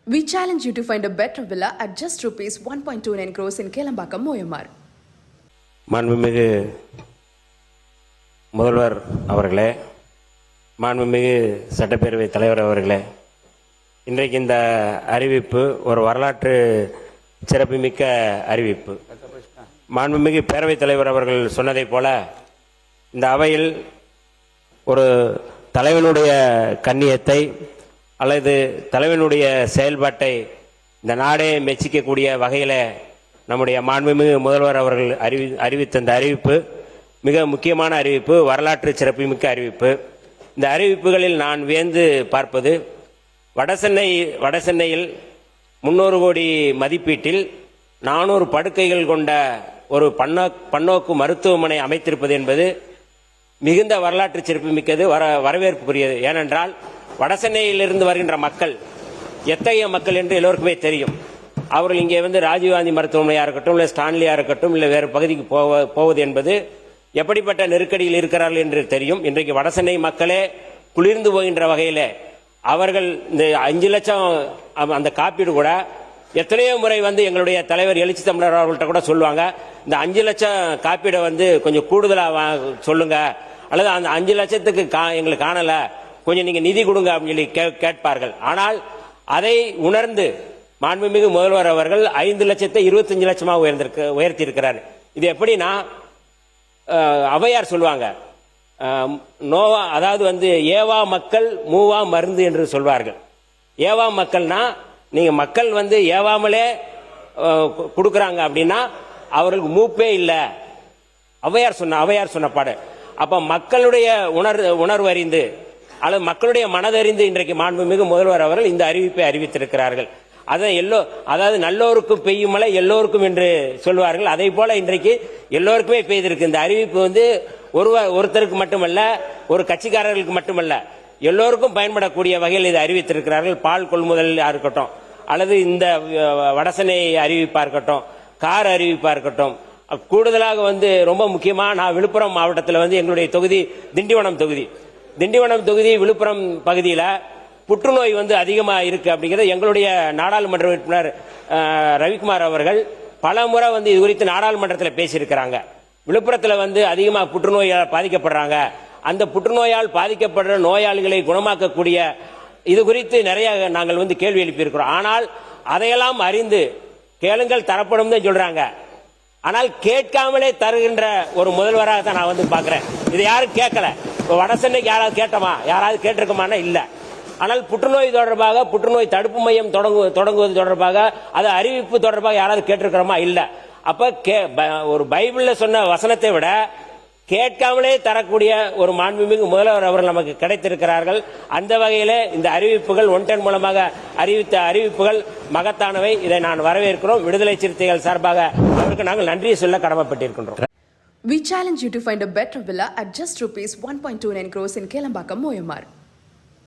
We challenge you to find a better villa at just rupees 1.29 crores in Kelambakam, Moyamar. மாண்புமிகு முதல்வர் அவர்களே, மாண்புமிகு சட்டப்பேரவை தலைவர் அவர்களே, இன்றைக்கு இந்த அறிவிப்பு ஒரு வரலாற்று சிறப்புமிக்க அறிவிப்பு. மாண்புமிகு பேரவைத் தலைவர் அவர்கள் சொன்னதைப் போல இந்த அவையில் ஒரு தலைவனுடைய கண்ணியத்தை அல்லது தலைவனுடைய செயல்பாட்டை இந்த நாடே மெச்சிக்கக்கூடிய வகையில் நம்முடைய மாண்புமிகு முதல்வர் அவர்கள் அறிவித்த இந்த அறிவிப்பு மிக முக்கியமான அறிவிப்பு, வரலாற்று சிறப்புமிக்க அறிவிப்பு. இந்த அறிவிப்புகளில் நான் வியந்து பார்ப்பது, வடசென்னையில் 300 கோடி மதிப்பீட்டில் 400 படுக்கைகள் கொண்ட ஒரு பன்னோக்கு மருத்துவமனை அமைத்திருப்பது என்பது மிகுந்த வரலாற்று சிறப்புமிக்கது, வரவேற்புக்குரியது. ஏனென்றால் வடசென்னையிலிருந்து வருகின்ற மக்கள் எத்தகைய மக்கள் என்று எல்லோருக்குமே தெரியும். அவர்கள் இங்கே ராஜீவ்காந்தி மருத்துவமனையாக இருக்கட்டும், இல்லை ஸ்டான்லியாக இருக்கட்டும், இல்லை வேறு பகுதிக்கு போவது என்பது எப்படிப்பட்ட நெருக்கடியில் இருக்கிறார்கள் என்று தெரியும். இன்றைக்கு வடசென்னை மக்களே குளிர்ந்து போகின்ற வகையில் அவர்கள் இந்த 5 லட்சம் அந்த காப்பீடு கூட எத்தனையோ முறை எங்களுடைய தலைவர் எழுச்சி தமிழர் அவர்கள்ட்ட கூட சொல்லுவாங்க, இந்த 5 லட்சம் காப்பீடை கொஞ்சம் கூடுதலாக சொல்லுங்க, அல்லது அந்த 5 லட்சத்துக்கு எங்களுக்கு காணல, கொஞ்சம் நீங்க நிதி கொடுங்க அப்படின்னு சொல்லி கேட்பார்கள். ஆனால் அதை உணர்ந்து மாண்புமிகு முதல்வர் அவர்கள் 5 லட்சத்தை 25 லட்சமாக உயர்த்தி இருக்கிறார். இது எப்படின்னா, ஔவையார் சொல்லுவாங்க, நோவா, அதாவது ஏவா மக்கள் மூவா மருந்து என்று சொல்வார்கள். ஏவா மக்கள்னா நீங்க மக்கள் ஏவாமலே கொடுக்கறாங்க அப்படின்னா அவர்களுக்கு மூப்பே இல்லை. ஔவையார் சொன்ன பாடு. அப்ப மக்களுடைய உணர்வு அறிந்து அல்லது மக்களுடைய மனதறிந்து இன்றைக்கு மாண்புமிகு முதல்வர் அவர்கள் இந்த அறிவிப்பை அறிவித்திருக்கிறார்கள். அதாவது நல்லோருக்கு பெய்யும் மழை எல்லோருக்கும் என்று சொல்வார்கள். அதே போல இன்றைக்கு எல்லோருக்குமே பெய்திருக்கு. இந்த அறிவிப்பு ஒருத்தருக்கு மட்டுமல்ல, ஒரு கட்சிக்காரர்களுக்கு மட்டுமல்ல, எல்லோருக்கும் பயன்படக்கூடிய வகையில் இதை அறிவித்திருக்கிறார்கள். பால் கொள்முதல் இருக்கட்டும், அல்லது இந்த வடசென்னை அறிவிப்பா இருக்கட்டும், கார் அறிவிப்பா இருக்கட்டும், கூடுதலாக ரொம்ப முக்கியமா நான் விழுப்புரம் மாவட்டத்தில் எங்களுடைய தொகுதி திண்டிவனம் தொகுதி விழுப்புரம் பகுதியில் புற்றுநோய் அதிகமாக இருக்கு அப்படிங்கிறது எங்களுடைய நாடாளுமன்ற உறுப்பினர் ரவிக்குமார் அவர்கள் பல முறை இது குறித்து நாடாளுமன்றத்தில் பேசியிருக்கிறாங்க. விழுப்புரத்தில் அதிகமாக புற்றுநோயால் பாதிக்கப்படுறாங்க. அந்த புற்றுநோயால் பாதிக்கப்படுற நோயாளிகளை குணமாக்கக்கூடிய இது குறித்து நிறைய நாங்கள் கேள்வி எழுப்பியிருக்கிறோம். ஆனால் அதையெல்லாம் அறிந்து கேளுங்கள் தரப்படும் தான் சொல்றாங்க. ஆனால் கேட்காமலே தருகின்ற ஒரு முதல்வராக தான் நான் பார்க்கிறேன். இது யாரும் கேட்கல. வடசென்னைக்கு யாராவது கேட்டமா? யாராவது கேட்டிருக்கமான இல்ல. ஆனால் புற்றுநோய் தொடர்பாக, புற்றுநோய் தடுப்பு மையம் தொடங்குவது தொடர்பாக, அது அறிவிப்பு தொடர்பாக யாராவது கேட்டிருக்கிறோமா? இல்ல. அப்ப ஒரு பைபிள்ல சொன்ன வசனத்தை விட கேட்காமலே தரக்கூடிய ஒரு மாண்புமிகு முதல்வர் அவர்கள் நமக்கு கிடைத்திருக்கிறார்கள். அந்த வகையிலே இந்த அறிவிப்புகள் ஒன்டன் மூலமாக அறிவித்த அறிவிப்புகள் மகத்தானவை. இதை நான் வரவேற்கிறோம். விடுதலை சிறுத்தைகள் சார்பாக அவருக்கு நாங்கள் நன்றியை சொல்ல கடமைப்பட்டிருக்கின்றோம். We challenge you to find a better villa at just rupees 1.29 crores in Kelambakam, Moyamar.